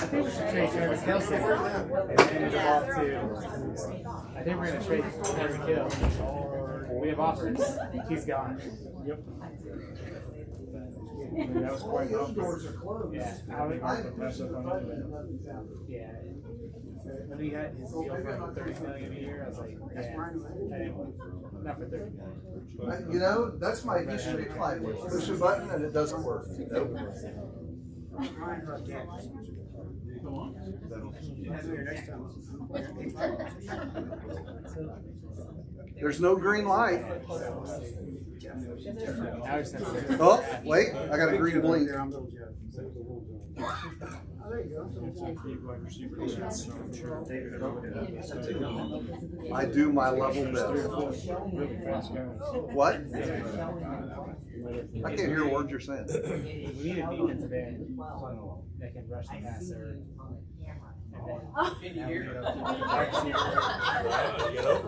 think we should trade Travis Kelce. And then it evolved to, I think we're going to trade Tyreek Hill. We have offers. He's gone. Yep. That was quite an offer. Yeah. I would mess up on him. Yeah. When he got his deal for $30 million a year, I was like, yeah, not for $30 million. You know, that's my history of climbing. Push a button and it doesn't work. Nope. There's no green light. Oh, wait, I got a green blink. I do my level best. What? I can't hear a word you're saying. We need a defensive end that can rush the passer.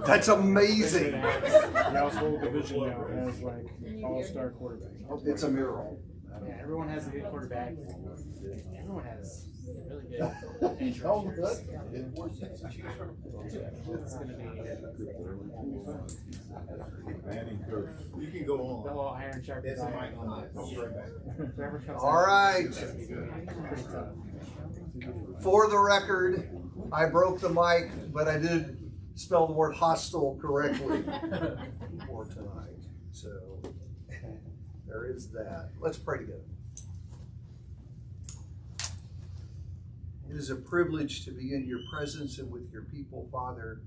That's amazing. Y'all's whole division now has like all-star quarterback. It's a miracle. Yeah, everyone has a good quarterback. Everyone has really good insurance. It's going to be. You can go on. The whole iron sharpens iron. All right. For the record, I broke the mic, but I did spell the word hostile correctly for tonight. So there is that. Let's pray together. It is a privilege to be in your presence and with your people, Father.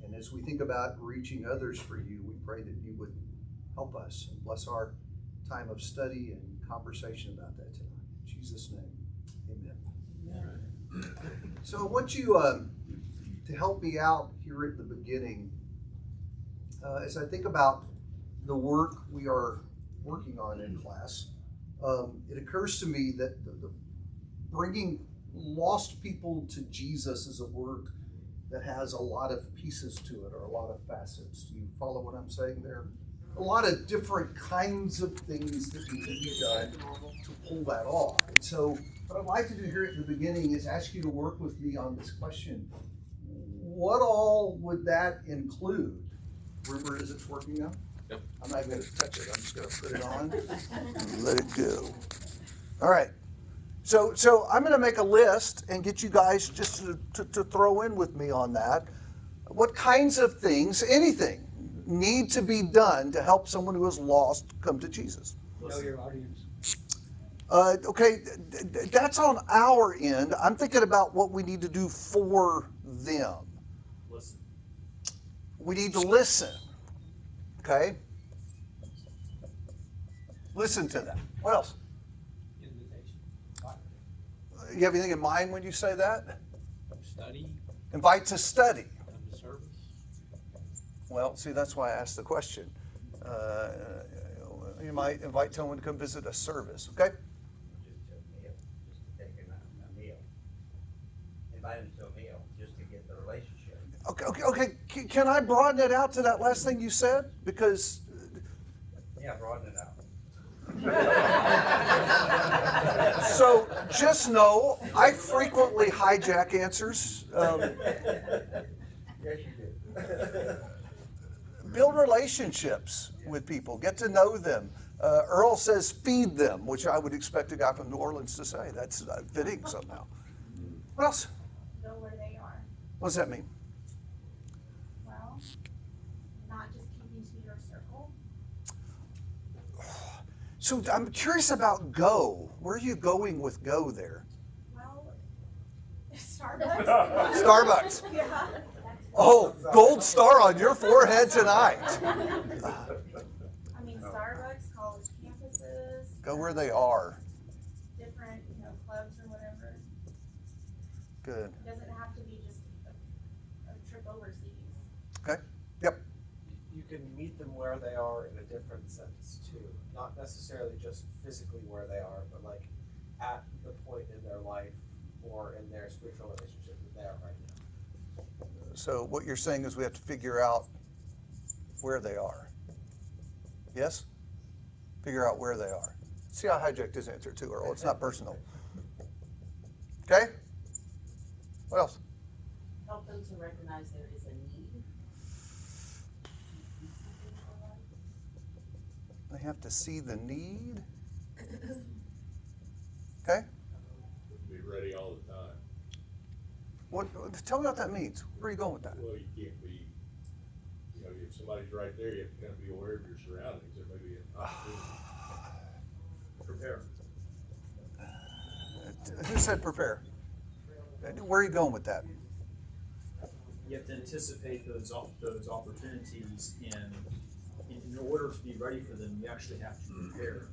And as we think about reaching others for you, we pray that you would help us and bless our time of study and conversation about that tonight. In Jesus' name, amen. So I want you to help me out here at the beginning as I think about the work we are working on in class. It occurs to me that the bringing lost people to Jesus is a work that has a lot of pieces to it, or a lot of facets. Do you follow what I'm saying there? A lot of different kinds of things that need to be done to pull that off. And so what I'd like to do here at the beginning is ask you to work with me on this question. What all would that include? Remember, as it's working now? Yep. I'm not going to touch it. I'm just going to put it on and let it go. All right. So I'm going to make a list and get you guys just to throw in with me on that. What kinds of things, anything, need to be done to help someone who is lost come to Jesus? Know your audience. Okay, that's on our end. I'm thinking about what we need to do for them. Listen. We need to listen. Okay? Listen to them. What else? You have anything in mind when you say that? Study. Invite to study. Come to service. Well, see, that's why I asked the question. You might invite someone to come visit a service, okay? Just to take a meal. Invite them to a meal, just to get the relationship. Okay. Can I broaden it out to that last thing you said? Because... Yeah, broaden it out. So just know, I frequently hijack answers. Yes, you do. Build relationships with people. Get to know them. Earl says feed them, which I would expect a guy from New Orleans to say. That's fitting somehow. What else? Know where they are. What does that mean? Well, not just keeping to your circle. So I'm curious about go. Where are you going with go there? Well, Starbucks. Starbucks. Yeah. Oh, gold star on your forehead tonight. I mean, Starbucks, college campuses. Go where they are. Different, clubs or whatever. Good. It doesn't have to be just a trip overseas. Okay. Yep. You can meet them where they are in a different sense too. Not necessarily just physically where they are, but like at the point in their life or in their spiritual relationship that they are right now. So what you're saying is we have to figure out where they are. Yes? Figure out where they are. See how I hijacked his answer too, Earl. It's not personal. Okay? What else? Help them to recognize there is a need. They have to see the need. Okay? Be ready all the time. What? Tell me what that means. Where are you going with that? Well, you can't be, you know, if somebody's right there, you have to kind of be aware of your surroundings. There may be an opportunity. Prepare. Who said prepare? Where are you going with that? You have to anticipate those opportunities, in order to be ready for them, you actually have to prepare.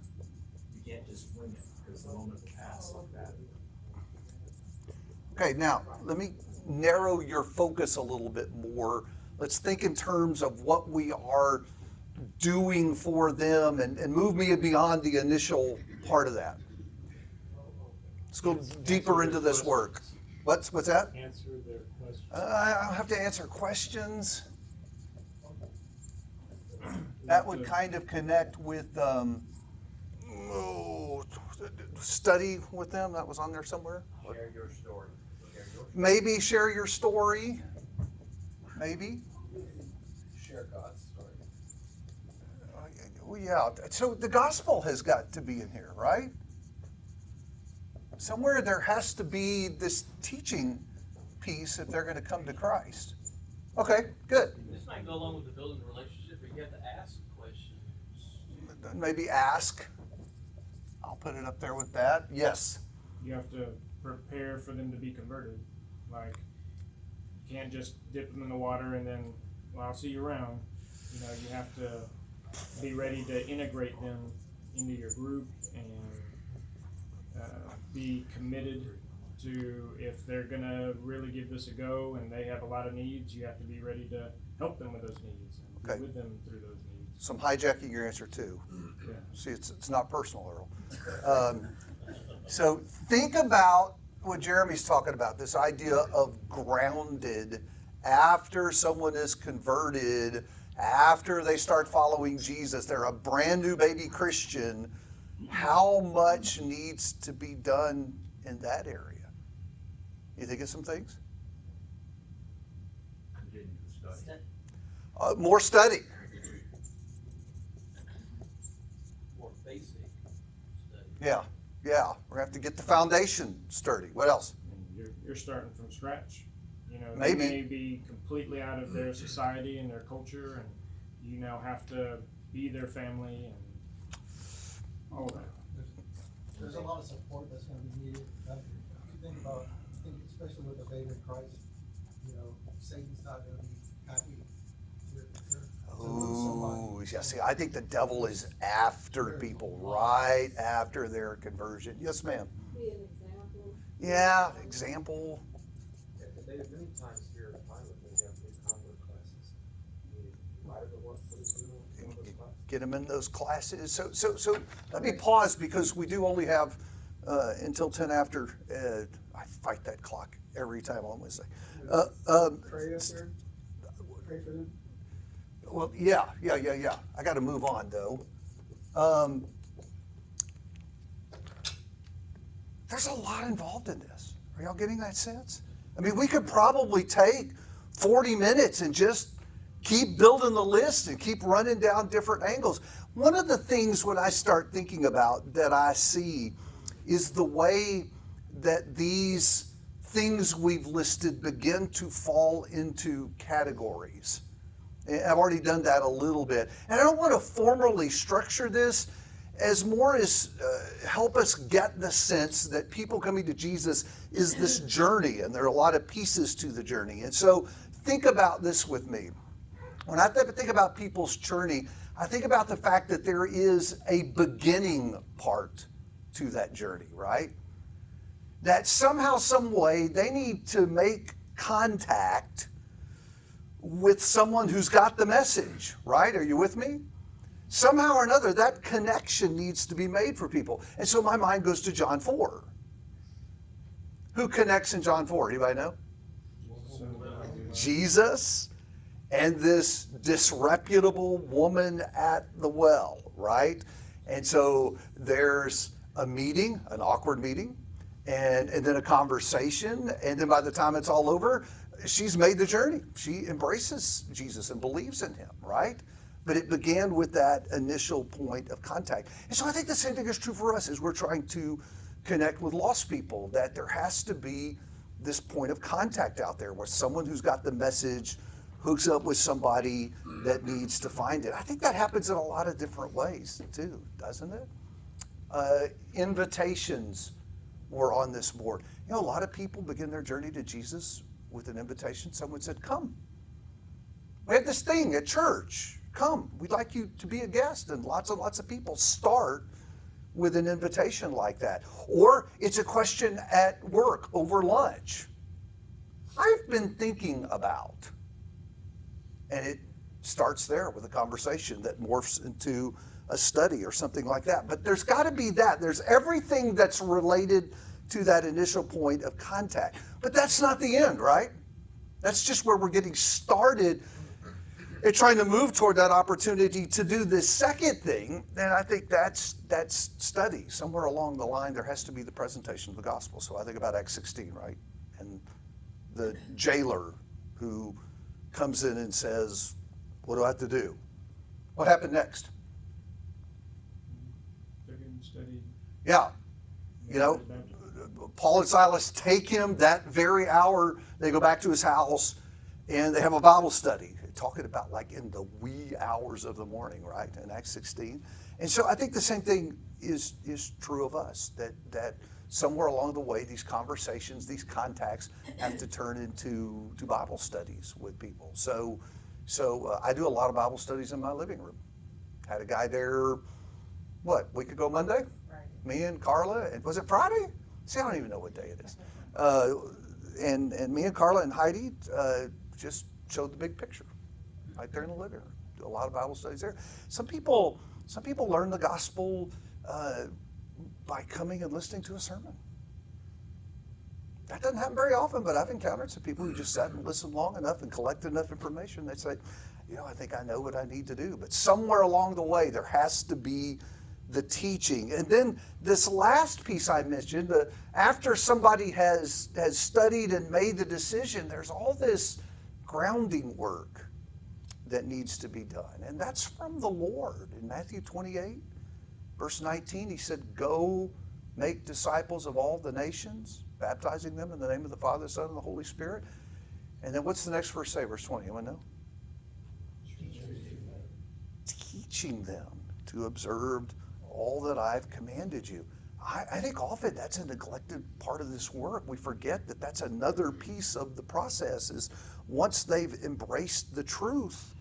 You can't just wing it, because the moment will pass like that. Okay, now, let me narrow your focus a little bit more. Let's think in terms of what we are doing for them and move me beyond the initial part of that. Let's go deeper into this work. What's that? Answer their questions. I have to answer questions. That would kind of connect with study with them. That was on there somewhere. Share your story. Maybe share your story. Maybe. Share God's story. Well, yeah. So the gospel has got to be in here, right? Somewhere there has to be this teaching piece if they're going to come to Christ. Okay, good. This might go along with the building the relationship, but you have to ask questions. Maybe ask. I'll put it up there with that. Yes. You have to prepare for them to be converted. Like, you can't just dip them in the water and then, well, I'll see you around. You know, you have to be ready to integrate them into your group and be committed to, if they're gonna really give this a go and they have a lot of needs, you have to be ready to help them with those needs and Okay. be with them through those needs. So I'm hijacking your answer too. Yeah. See, it's not personal, Earl. So think about what Jeremy's talking about, this idea of grounded after someone is converted, after they start following Jesus, they're a brand new baby Christian. How much needs to be done in that area? You think of some things? Continue to study. More study. More basic study. Yeah. We're going to have to get the foundation sturdy. What else? And you're starting from scratch. You know, Maybe. they may be completely out of their society and their culture, and you now have to be their family and all of that. There's a lot of support that's gonna be needed. If you think about, especially with the baby in Christ, you know, Satan's not gonna be happy to lose somebody. Oh, yeah. See, I think the devil is after people right after their conversion. Yes, ma'am. Be an example. Yeah, example. They have many times here at the pilot, they have new convert classes. You invite them to work for the school, one of those classes. Get them in those classes. So let me pause because we do only have until 10 after. I fight that clock every time on Wednesday. Pray up there, pray for them. Well, yeah. I got to move on though. There's a lot involved in this. Are y'all getting that sense? I mean, we could probably take 40 minutes and just keep building the list and keep running down different angles. One of the things when I start thinking about that I see is the way that these things we've listed begin to fall into categories. And I've already done that a little bit. And I don't want to formally structure this as more as help us get the sense that people coming to Jesus is this journey, and there are a lot of pieces to the journey. And so think about this with me. When I think about people's journey, I think about the fact that there is a beginning part to that journey, right? That somehow, some way, they need to make contact with someone who's got the message, right? Are you with me? Somehow or another, that connection needs to be made for people. And so my mind goes to John 4. Who connects in John 4? Anybody know? Jesus and this disreputable woman at the well, right? And so there's a meeting, an awkward meeting. and then a conversation, and then by the time it's all over, she's made the journey. She embraces Jesus and believes in him, right? But it began with that initial point of contact. And so I think the same thing is true for us as we're trying to connect with lost people, that there has to be this point of contact out there where someone who's got the message hooks up with somebody that needs to find it. I think that happens in a lot of different ways too, doesn't it? Invitations were on this board. You know, a lot of people begin their journey to Jesus with an invitation. Someone said, come. We have this thing at church. Come. We'd like you to be a guest. And lots of people start with an invitation like that. Or it's a question at work over lunch. I've been thinking about. And it starts there with a conversation that morphs into a study or something like that. But there's got to be that. There's everything that's related to that initial point of contact. But that's not the end, right? That's just where we're getting started and trying to move toward that opportunity to do this second thing. And I think that's study. Somewhere along the line, there has to be the presentation of the gospel. So I think about Acts 16, right? And the jailer who comes in and says, what do I have to do? What happened next? Yeah. You know, Paul and Silas take him that very hour. They go back to his house and they have a Bible study, talking about like in the wee hours of the morning, right? In Acts 16. And so I think the same thing is true of us, that somewhere along the way, these conversations, these contacts have to turn into Bible studies with people. So I do a lot of Bible studies in my living room. Had a guy there, week ago Monday? Right. Me and Carla, and was it Friday? See, I don't even know what day it is. And me and Carla and Heidi just showed the big picture right there in the living room. Do a lot of Bible studies there. Some people learn the gospel by coming and listening to a sermon. That doesn't happen very often, but I've encountered some people who just sat and listened long enough and collected enough information. They say, I think I know what I need to do. But somewhere along the way, there has to be the teaching. And then this last piece I mentioned, after somebody has studied and made the decision, there's all this grounding work that needs to be done. And that's from the Lord. In Matthew 28, verse 19, he said, go make disciples of all the nations, baptizing them in the name of the Father, the Son, and the Holy Spirit. And then what's the next verse say? Verse 20, anyone know? Teaching them to observe all that I've commanded you. I think often that's a neglected part of this work. We forget that that's another piece of the process, is once they've embraced the truth,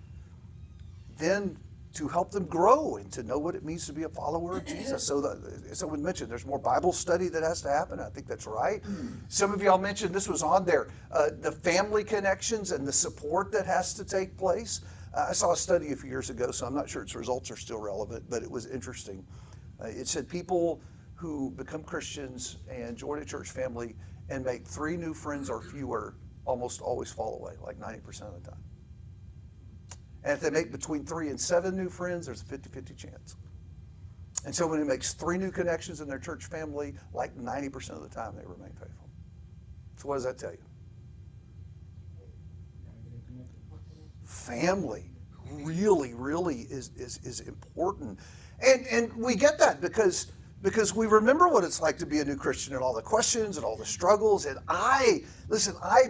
then to help them grow and to know what it means to be a follower of Jesus. So someone mentioned there's more Bible study that has to happen. I think that's right. Some of y'all mentioned, this was on there, the family connections and the support that has to take place. I saw a study a few years ago, so I'm not sure its results are still relevant, but it was interesting. It said people who become Christians and join a church family and make 3 new friends or fewer almost always fall away, like 90% of the time. And if they make between 3 and 7 new friends, there's a 50-50 chance. And so when he makes 3 new connections in their church family, like 90% of the time they remain faithful. So what does that tell you? Family really is important. And we get that because we remember what it's like to be a new Christian and all the questions and all the struggles. And I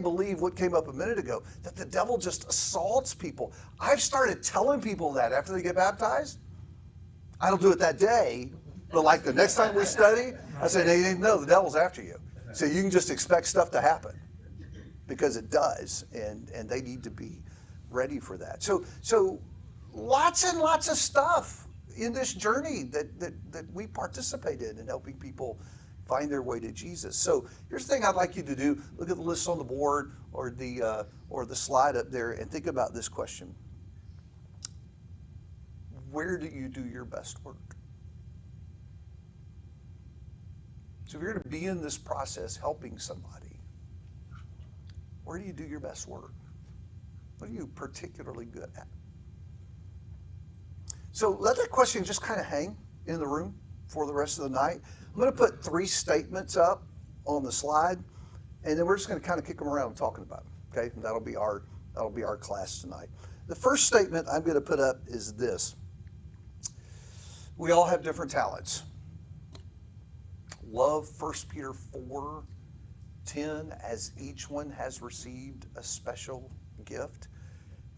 believe what came up a minute ago, that the devil just assaults people. I've started telling people that after they get baptized. I don't do it that day, but like the next time we study, I say, no, the devil's after you. So you can just expect stuff to happen, because it does, and they need to be ready for that. So lots and lots of stuff in this journey that we participate in helping people find their way to Jesus. So here's the thing I'd like you to do. Look at the list on the board or the slide up there and think about this question. Where do you do your best work? So if you're going to be in this process helping somebody, where do you do your best work? What are you particularly good at? So let that question just kind of hang in the room for the rest of the night. I'm going to put 3 statements up on the slide, and then we're just going to kind of kick them around talking about them. Okay, and that'll be our class tonight. The first statement I'm going to put up is this: we all have different talents. Love 1 Peter 4:10, as each one has received a special gift.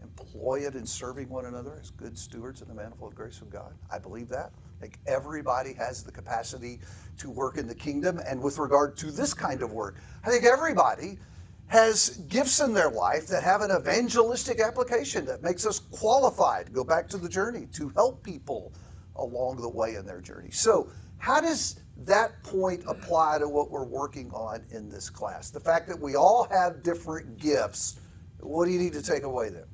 Employ it in serving one another as good stewards of the manifold grace of God. I believe that. I think everybody has the capacity to work in the kingdom. And with regard to this kind of work, I think everybody has gifts in their life that have an evangelistic application that makes us qualified, go back to the journey, to help people along the way in their journey. So how does that point apply to what we're working on in this class? The fact that we all have different gifts, what do you need to take away then?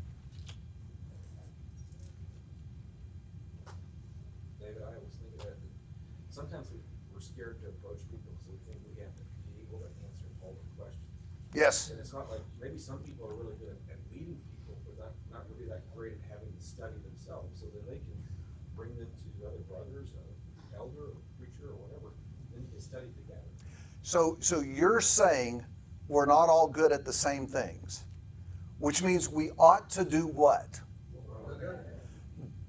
David, I was thinking that sometimes we're scared to approach people, so we think we have to be able to answer all the questions. Yes. And it's not like, maybe some people are really good at leading people, but not really that great at having to study themselves, so that they can bring them to other brothers, an elder, or preacher, or whatever, and you can study together. So you're saying we're not all good at the same things, which means we ought to do what?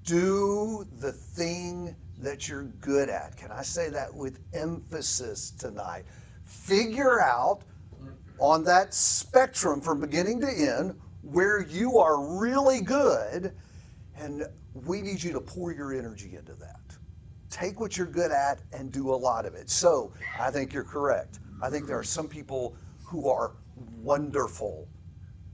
Do the thing that you're good at. Can I say that with emphasis tonight? Figure out on that spectrum from beginning to end where you are really good, and we need you to pour your energy into that. Take what you're good at and do a lot of it. So I think you're correct. I think there are some people who are wonderful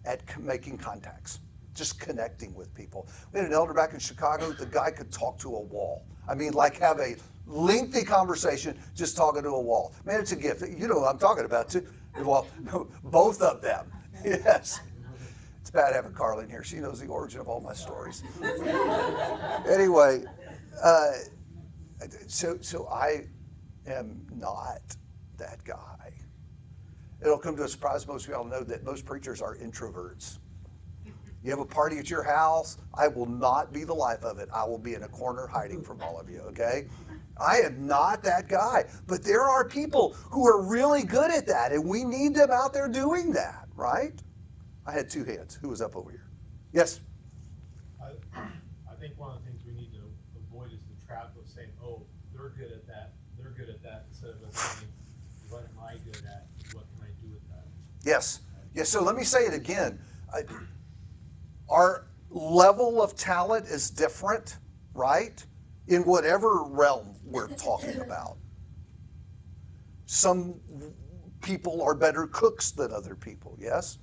at making contacts, just connecting with people. We had an elder back in Chicago. The guy could talk to a wall. I mean, like have a lengthy conversation just talking to a wall. Man, it's a gift. You know what I'm talking about too. Well, both of them. Yes. It's bad having Carla in here. She knows the origin of all my stories. Anyway, so I am not that guy. It'll come to a surprise. Most of y'all know that most preachers are introverts. You have a party at your house, I will not be the life of it. I will be in a corner hiding from all of you, okay? I am not that guy. But there are people who are really good at that, and we need them out there doing that, right? I had two hands. Who was up over here? Yes? I think one of the things we need to avoid is the trap of saying, oh, they're good at that, instead of us saying, what am I good at, what can I do with that? Yes. Yes, so let me say it again. Our level of talent is different, right? In whatever realm we're talking about. Some people are better cooks than other people, yes?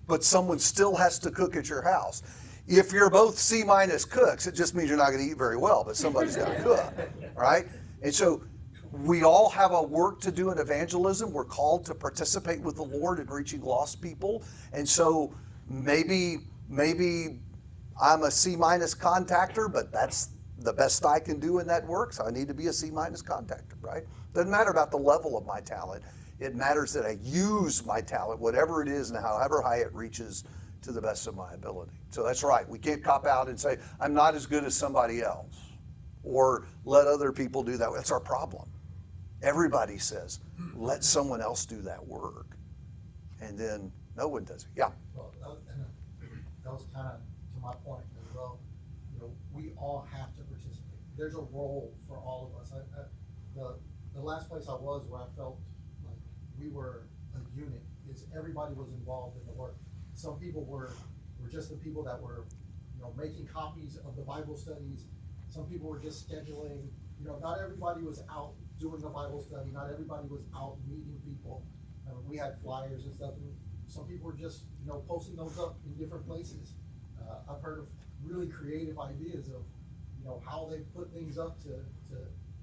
But someone still has to cook at your house. If you're both C- cooks, it just means you're not going to eat very well, but somebody's got to cook, right? And so we all have a work to do in evangelism. We're called to participate with the Lord in reaching lost people. And so maybe I'm a C- contactor, but that's the best I can do in that work, so I need to be a C- contactor, right? Doesn't matter about the level of my talent. It matters that I use my talent, whatever it is and however high it reaches, to the best of my ability. So that's right. We can't cop out and say, I'm not as good as somebody else, or let other people do that. That's our problem. Everybody says, let someone else do that work. And then no one does it. Yeah. Well, that was kind of to my point as well. You know, we all have to participate. There's a role for all of us. The last place I was where I felt like we were a unit is everybody was involved in the work. Some people were just the people that were, you know, making copies of the Bible studies. Some people were just scheduling. You know, not everybody was out doing a Bible study. Not everybody was out meeting people. We had flyers and stuff. And some people were just, you know, posting those up in different places. I've heard of really creative ideas of, you know, how they put things up to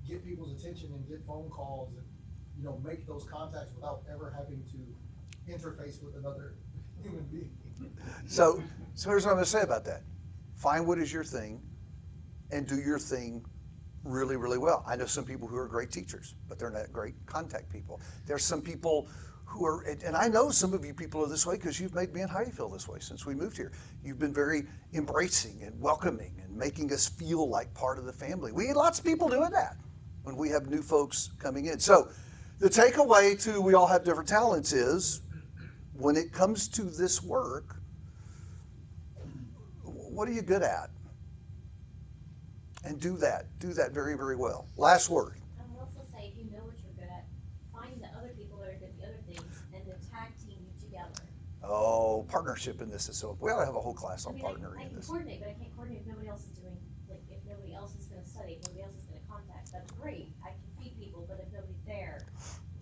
get people's attention and get phone calls and, you know, make those contacts without ever having to interface with another human being. So here's what I'm going to say about that. Find what is your thing and do your thing really, really well. I know some people who are great teachers, but they're not great contact people. There's some people who are, and I know some of you people are this way because you've made me and Heidi feel this way since we moved here. You've been very embracing and welcoming and making us feel like part of the family. We get lots of people doing that when we have new folks coming in. So the takeaway to we all have different talents is when it comes to this work, what are you good at? And do that very, very well. Last word. I would also say, if you know what you're good at, find the other people that are good at the other things and the tag team you together. Oh, partnership in this is so, we ought to have a whole class on I partnering in can this. coordinate, but I can't coordinate if nobody else is doing, like, if nobody else is gonna study, if nobody else is gonna contact, that's great, I can feed people, but if nobody's there.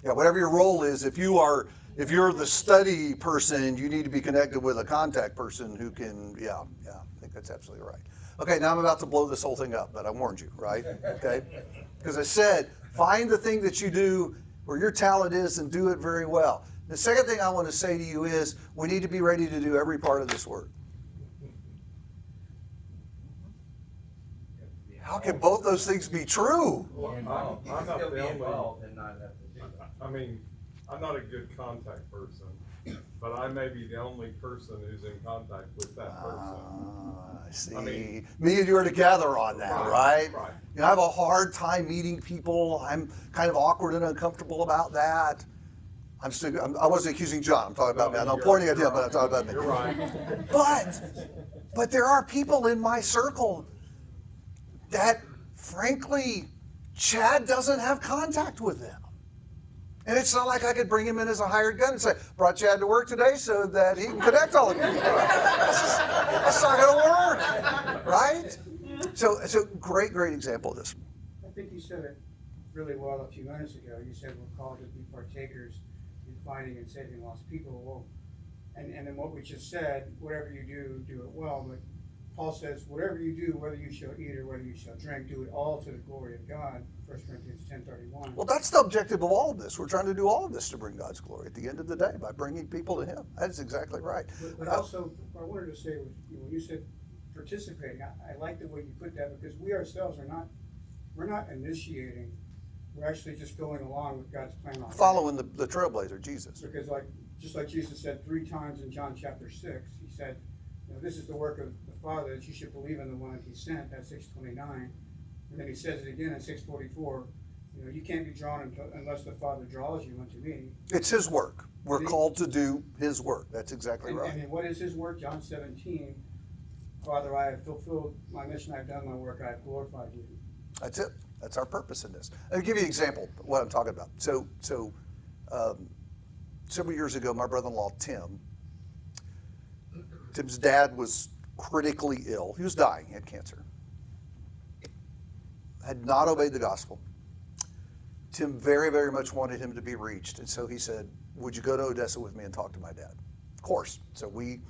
Yeah, whatever your role is, if you're the study person, you need to be connected with a contact person who can, I think that's absolutely right. Okay, now I'm about to blow this whole thing up, but I warned you, right? Okay? Because I said, find the thing that you do where your talent is and do it very well. The second thing I want to say to you is we need to be ready to do every part of this work. How can both those things be true? Well, I'm not Still the be only, involved and not have to do it. I mean, I'm not a good contact person, but I may be the only person who's in contact with that person. I see. I mean- Me and you are together on that, right? Right. You know, I have a hard time meeting people. I'm kind of awkward and uncomfortable about that. I wasn't accusing John. I'm talking about me. I'm pointing at him, but I'm talking about me. You're right. But there are people in my circle that, frankly, Chad doesn't have contact with them. And it's not like I could bring him in as a hired gun and say, brought Chad to work today so that he can connect all of you. That's not going to work, right? So it's a great example of this. I think you said it really well a few minutes ago. You said we're called to be partakers in finding and saving lost people. Well, and then what we just said, whatever you do it well. But Paul says, whatever you do, whether you shall eat or whether you shall drink, do it all to the glory of God. 1 Corinthians 10:31. Well, that's the objective of all of this. We're trying to do all of this to bring God's glory at the end of the day by bringing people to Him. That is exactly right. But also, what I wanted to say was, when you said participating, I like the way you put that, because we ourselves we're not initiating. We're actually just going along with God's plan already. Following the trailblazer, Jesus. Because just like Jesus said 3 times in John chapter 6, he said, this is the work of the Father, that you should believe in the one that he sent. That's 6:29. And then he says it again in 6:44. You can't be drawn unless the Father draws you unto me. It's his work. We're called to do his work. That's exactly right. And what is his work? John 17. Father, I have fulfilled my mission. I've done my work. I have glorified you. That's it. That's our purpose in this. I'll give you an example of what I'm talking about. So several years ago, my brother-in-law, Tim's dad was critically ill. He was dying. He had cancer. Had not obeyed the gospel. Tim very, very much wanted him to be reached. And so he said, would you go to Odessa with me and talk to my dad? Of course. So we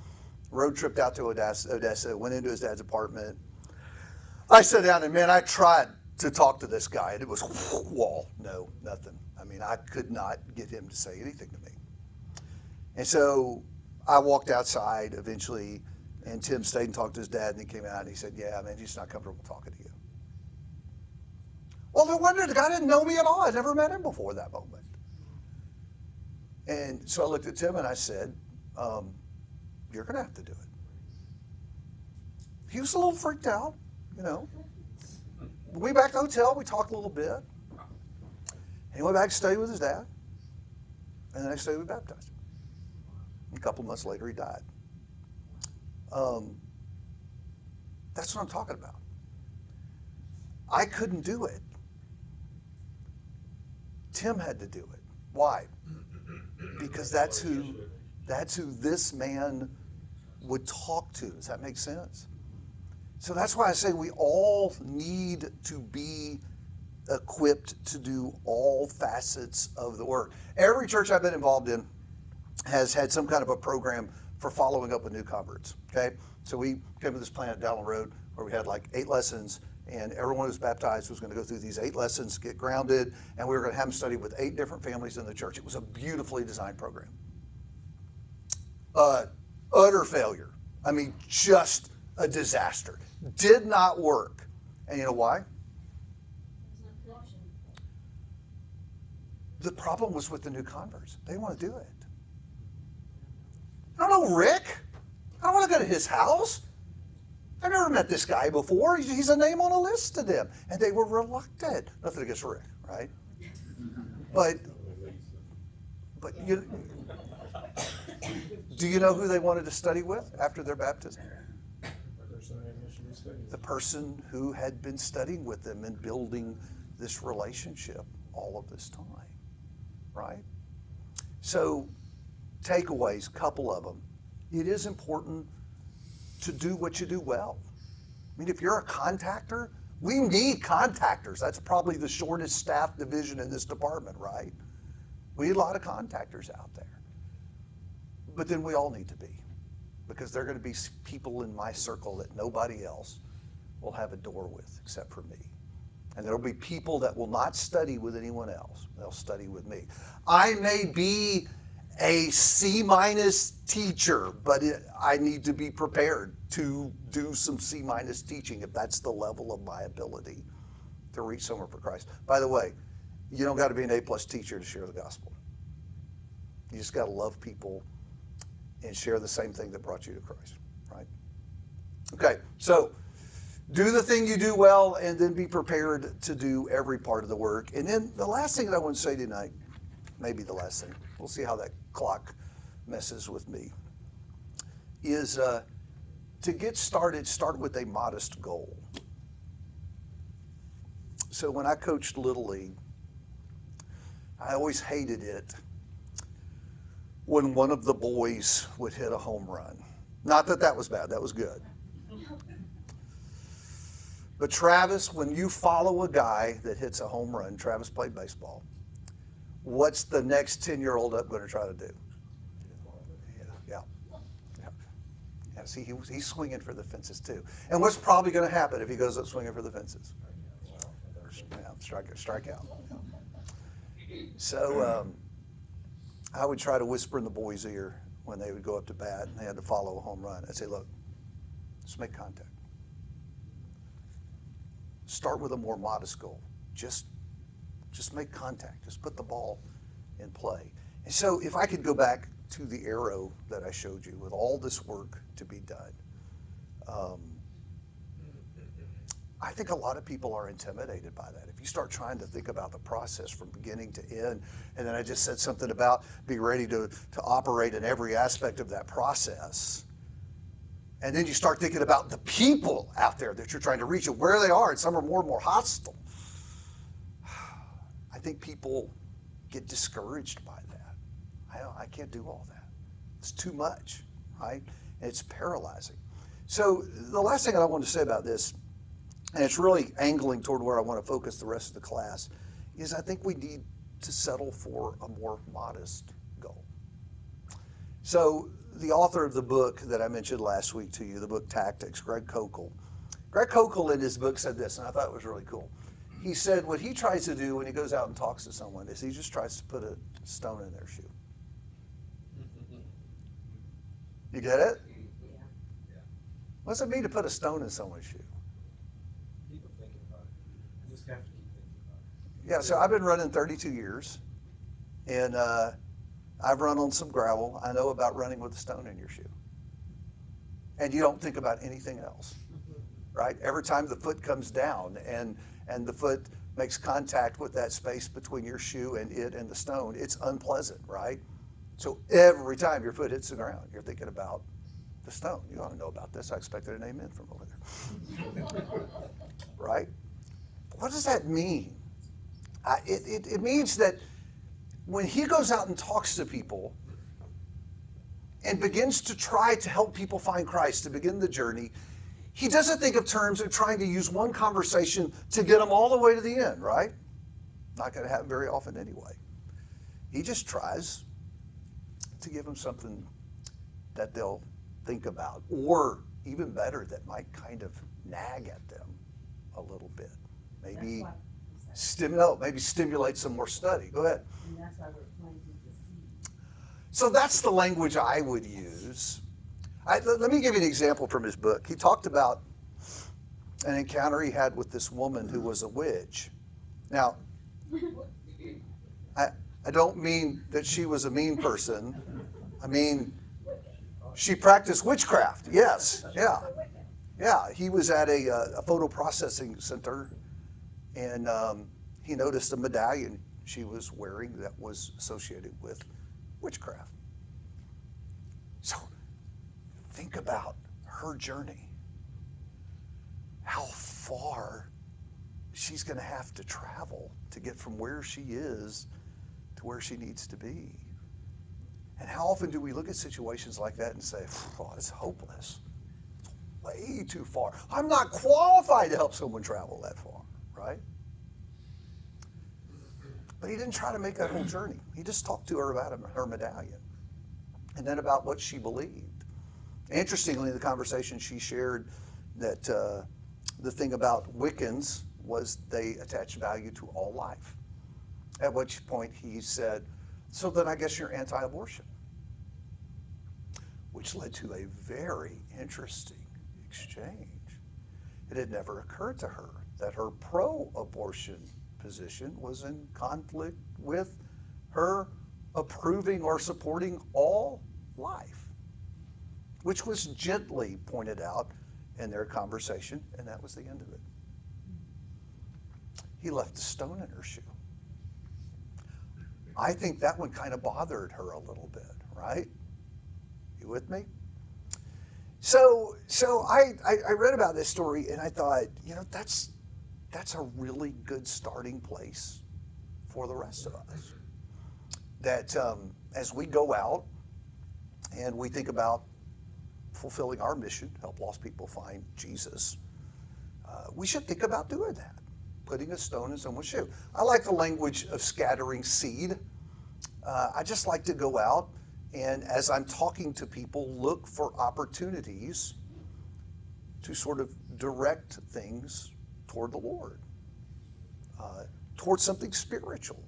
road tripped out to Odessa, went into his dad's apartment. I sat down and, man, I tried to talk to this guy, and it was wall. No, nothing. I mean, I could not get him to say anything to me. And so I walked outside eventually, and Tim stayed and talked to his dad, and he came out and he said, yeah, man, he's just not comfortable talking to you. Well, no wonder. The guy didn't know me at all. I'd never met him before that moment. And so I looked at Tim and I said, you're going to have to do it. He was a little freaked out, We back to the hotel, we talked a little bit. And he went back to study with his dad. And the next day we baptized him. A couple months later, he died. That's what I'm talking about. I couldn't do it. Tim had to do it. Why? Because that's who this man would talk to. Does that make sense? So that's why I say we all need to be equipped to do all facets of the work. Every church I've been involved in has had some kind of a program for following up with new converts. Okay, so we came to this plant down the road where we had like 8 lessons, and everyone who was baptized was going to go through these 8 lessons, get grounded, and we were going to have them study with 8 different families in the church. It was a beautifully designed program. Utter failure. I mean, just a disaster. Did not work. And you know why? The problem was with the new converts. They didn't want to do it. I don't know Rick. I don't want to go to his house. I've never met this guy before. He's a name on a list to them. And they were reluctant. Nothing against Rick, right? But But do you know who they wanted to study with after their baptism? The person who had been studying with them and building this relationship all of this time, right? So, takeaways, couple of them. It is important to do what you do well. I mean, if you're a contactor, we need contactors. That's probably the shortest staff division in this department, right? We need a lot of contactors out there. But then we all need to be, because there are going to be people in my circle that nobody else will have a door with except for me. And there will be people that will not study with anyone else. They'll study with me. I may be a C- teacher, but I need to be prepared to do some C- teaching if that's the level of my ability to reach someone for Christ. By the way, you don't got to be an A+ teacher to share the gospel. You just got to love people and share the same thing that brought you to Christ, right? Okay, so do the thing you do well, and then be prepared to do every part of the work. And then the last thing that I want to say tonight, maybe the last thing, we'll see how that clock messes with me, is to get started, start with a modest goal. So when I coached Little League, I always hated it when one of the boys would hit a home run. Not that that was bad, that was good. But Travis, when you follow a guy that hits a home run, Travis played baseball, what's the next 10-year-old up going to try to do? Yeah. See, he's swinging for the fences too. And what's probably going to happen if he goes up swinging for the fences? Strike out. So I would try to whisper in the boys' ear when they would go up to bat and they had to follow a home run. I'd say, look, just make contact. Start with a more modest goal. Just make contact. Just put the ball in play. And so if I could go back to the arrow that I showed you with all this work to be done, I think a lot of people are intimidated by that. If you start trying to think about the process from beginning to end, and then I just said something about be ready to operate in every aspect of that process, and then you start thinking about the people out there that you're trying to reach and where they are, and some are more and more hostile. I think people get discouraged by that. I can't do all that. It's too much, right? And it's paralyzing. So the last thing I want to say about this, and it's really angling toward where I want to focus the rest of the class, is I think we need to settle for a more modest goal. So the author of the book that I mentioned last week to you, the book Tactics, Greg Koukl in his book said this, and I thought it was really cool. He said what he tries to do when he goes out and talks to someone is he just tries to put a stone in their shoe. You get it? Yeah. What's it mean to put a stone in someone's shoe? Keep thinking about it. You just have to keep thinking about it. Yeah, so I've been running 32 years, and I've run on some gravel. I know about running with a stone in your shoe. And you don't think about anything else, right? Every time the foot comes down and the foot makes contact with that space between your shoe and it and the stone, it's unpleasant, right? So every time your foot hits the ground, you're thinking about the stone. You ought to know about this. I expected an amen from over there. Right? What does that mean? It means that when he goes out and talks to people and begins to try to help people find Christ, to begin the journey, he doesn't think of terms of trying to use one conversation to get them all the way to the end, right? Not going to happen very often anyway. He just tries to give them something that they'll think about, or even better, that might kind of nag at them a little bit. Maybe stimulate some more study. Go ahead. And that's why we're planting the seed. So that's the language I would use. Let me give you an example from his book. He talked about an encounter he had with this woman who was a witch. Now, I don't mean that she was a mean person. I mean, she practiced witchcraft. Yes, yeah. He was at a photo processing center, and he noticed a medallion she was wearing that was associated with witchcraft. So think about her journey. How far she's going to have to travel to get from where she is to where she needs to be. And how often do we look at situations like that and say, oh, it's hopeless. It's way too far. I'm not qualified to help someone travel that far, right? But he didn't try to make that whole journey. He just talked to her about her medallion and then about what she believed. Interestingly, in the conversation she shared that the thing about Wiccans was they attach value to all life. At which point he said, so then I guess you're anti-abortion. Which led to a very interesting exchange. It had never occurred to her that her pro-abortion position was in conflict with her approving or supporting all life, which was gently pointed out in their conversation, and that was the end of it. He left a stone in her shoe. I think that one kind of bothered her a little bit, right? You with me? So I read about this story and I thought, that's a really good starting place for the rest of us. That as we go out and we think about fulfilling our mission, help lost people find Jesus, we should think about doing that, putting a stone in someone's shoe. I like the language of scattering seed. I just like to go out and as I'm talking to people, look for opportunities to sort of direct things toward the Lord, towards something spiritual,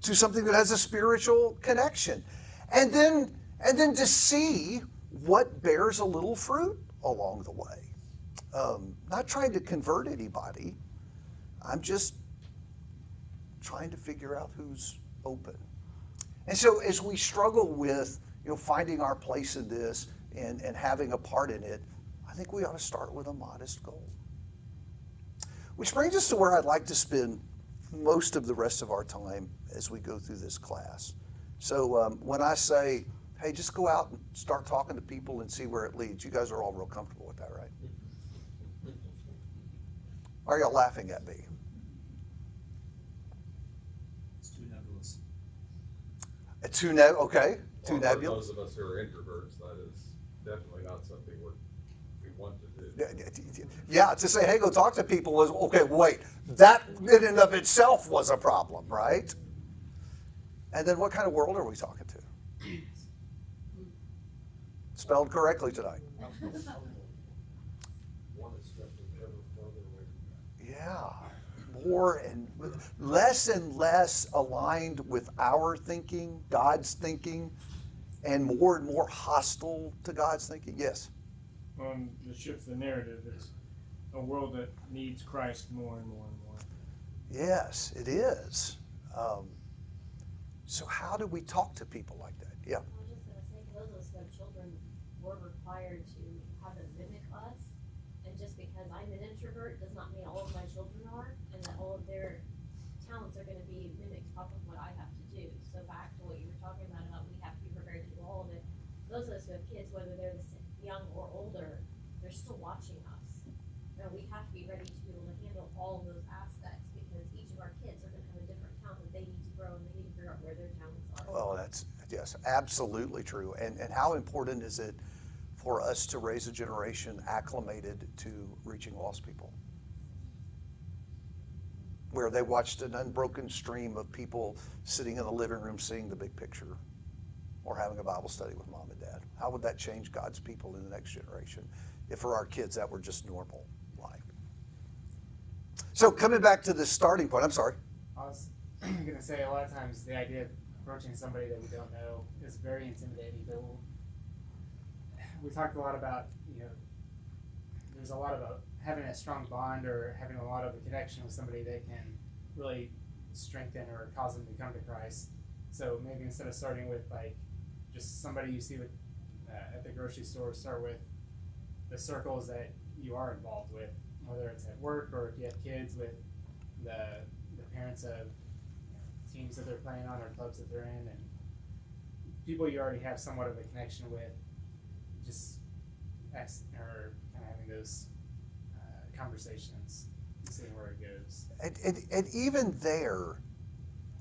to something that has a spiritual connection. And then to see what bears a little fruit along the way. Not trying to convert anybody. I'm just trying to figure out who's open. And so as we struggle with finding our place in this and having a part in it, I think we ought to start with a modest goal. Which brings us to where I'd like to spend most of the rest of our time as we go through this class. So when I say, hey, just go out and start talking to people and see where it leads, you guys are all real comfortable with that, right? Are y'all laughing at me? It's too nebulous. Okay. Too Well, nebulous. for those of us who are introverts, that is definitely not something we want to do. Yeah, to say, hey, go talk to people is, okay, wait, that in and of itself was a problem, right? And then what kind of world are we talking to? Spelled correctly tonight. One is drifting ever further away from that. Yeah, more and less aligned with our thinking, God's thinking, and more hostile to God's thinking. Yes. To shift the narrative, it's a world that needs Christ more and more and more. Yes, it is. So how do we talk to people like that? Yeah. I was just gonna say, for those of us who have children, we're required to have them mimic us. And just because I'm an introvert does not mean all of my children are, and that all of their talents are gonna be mimicked off of what I have to do. So back to what you were talking about we have to be prepared to do all of it. Those of us who have kids, whether they're young or older, they're still watching us. And we have to be ready to be able to handle all of those aspects because each of our kids are gonna have a different talent that they need to grow and they need to figure out where their talents are. Well, yes, absolutely true. And how important is it for us to raise a generation acclimated to reaching lost people? Where they watched an unbroken stream of people sitting in the living room seeing the big picture or having a Bible study with mom and dad. How would that change God's people in the next generation if for our kids that were just normal life? So coming back to the starting point, I'm sorry. I was going to say a lot of times the idea of approaching somebody that we don't know is very intimidating. We talked a lot about, there's a lot of having a strong bond or having a lot of a connection with somebody that can really strengthen or cause them to come to Christ. So maybe instead of starting with just somebody you see at the grocery store, start with the circles that you are involved with, whether it's at work or if you have kids with the parents of teams that they're playing on or clubs that they're in, and people you already have somewhat of a connection with, just ask or kind of having those conversations, seeing where it goes. And even there,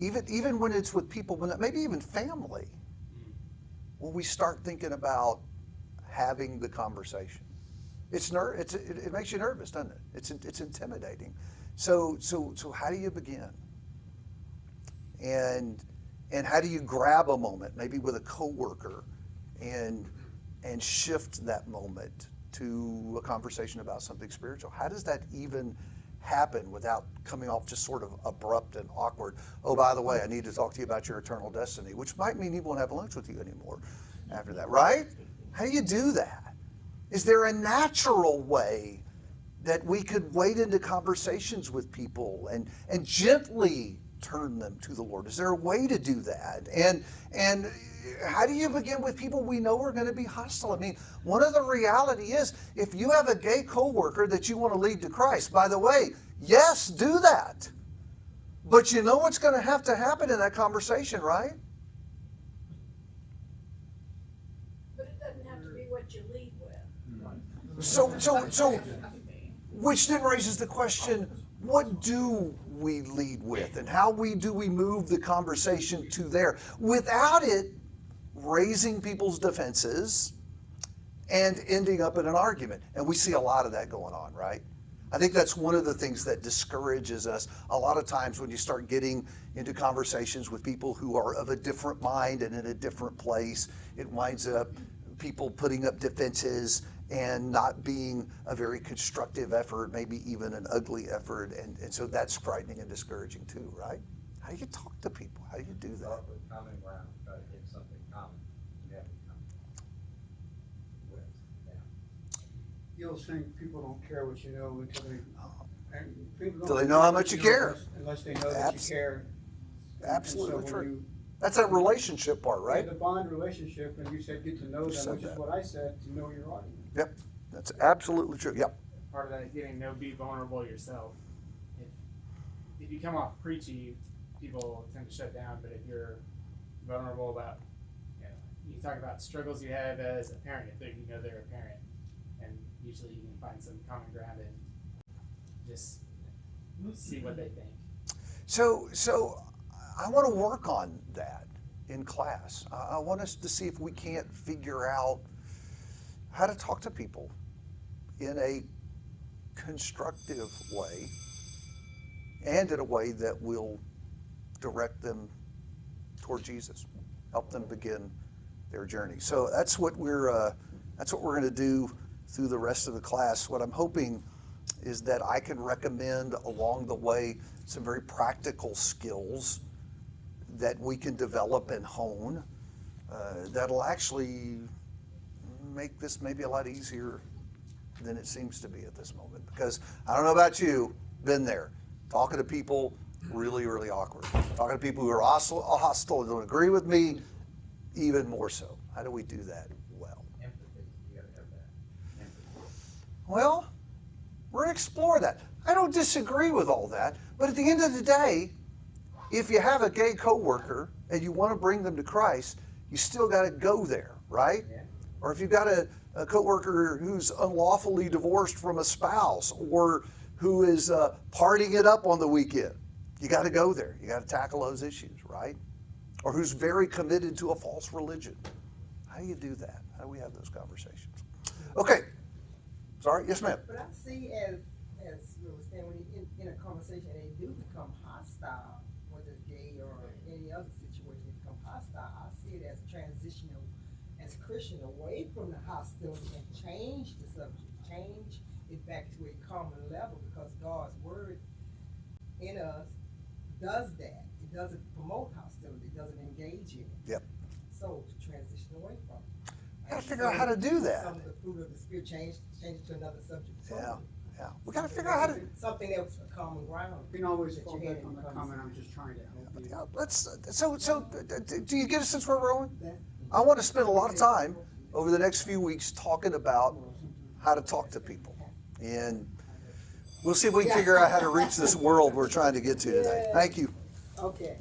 even when it's with people, maybe even family, when we start thinking about having the conversation, it makes you nervous, doesn't it? It's intimidating. So how do you begin? And how do you grab a moment, maybe with a coworker, and shift that moment to a conversation about something spiritual? How does that even happen without coming off just sort of abrupt and awkward? Oh, by the way, I need to talk to you about your eternal destiny, which might mean he won't have lunch with you anymore after that, right? How do you do that? Is there a natural way that we could wade into conversations with people and gently turn them to the Lord? Is there a way to do that? And how do you begin with people we know are going to be hostile? I mean, one of the reality is, if you have a gay coworker that you want to lead to Christ, by the way, yes, do that. But you know what's going to happen in that conversation, right? But it doesn't have to be what you lead with. So, which then raises the question, what do we lead with, and how do we move the conversation to there without it raising people's defenses and ending up in an argument? And we see a lot of that going on, right? I think that's one of the things that discourages us a lot of times when you start getting into conversations with people who are of a different mind and in a different place. It winds up people putting up defenses and not being a very constructive effort, maybe even an ugly effort. And so that's frightening and discouraging too, right? How do you talk to people? How do you do that? Start with common ground, try to get something common you have in common with them. You'll think people don't care what you know until they, and people Until don't they know how care much what you know care. Unless they know that you care. Absolutely And so when true. you- That's that relationship part, Yeah, right? the bond relationship, and you said get to know You them, said which is that. what I said, to know your audience. Yep, that's absolutely true. Yep. Part of that getting to be vulnerable yourself. If you come off preachy, people tend to shut down. But if you're vulnerable about, you talk about struggles you have as a parent, if you know they're a parent, and usually you can find some common ground and just see what they think. So I want to work on that in class. I want us to see if we can't figure out how to talk to people in a constructive way and in a way that will direct them toward Jesus, help them begin their journey. So that's what we're going to do through the rest of the class. What I'm hoping is that I can recommend along the way some very practical skills that we can develop and hone that'll actually make this maybe a lot easier than it seems to be at this moment. Because I don't know about you, been there. Talking to people, really, really awkward. Talking to people who are hostile and don't agree with me, even more so. How do we do that well? Empathy, you gotta have that. Empathy. Well, we're going to explore that. I don't disagree with all that, but at the end of the day, if you have a gay coworker and you want to bring them to Christ, you still got to go there, right? Yeah. Or if you've got a coworker who's unlawfully divorced from a spouse, or who is partying it up on the weekend, you got to go there. You got to tackle those issues, right? Or who's very committed to a false religion. How do you do that? How do we have those conversations? Okay. Sorry. Yes, ma'am. But I see as you were saying, when you in a conversation and they do become hostile, whether gay or any other situation, they become hostile, I see it as transitional as Christian away from the hostility and change the subject, change it back to a common level, because God's word in us does that. It doesn't promote hostility, it doesn't engage in it. Yep. So to transition away from it. Got to figure out how to do that. Some of the fruit of the spirit change it to another subject. Yeah. Yeah. We got to figure out how to. Something else, a common ground. You can always that fall you back had on the in comment, I'm just trying to help you. Yeah, let's. So, do you get a sense where we're going? I want to spend a lot of time over the next few weeks talking about how to talk to people, and we'll see if we can figure out how to reach this world we're trying to get to today. Thank you. Okay.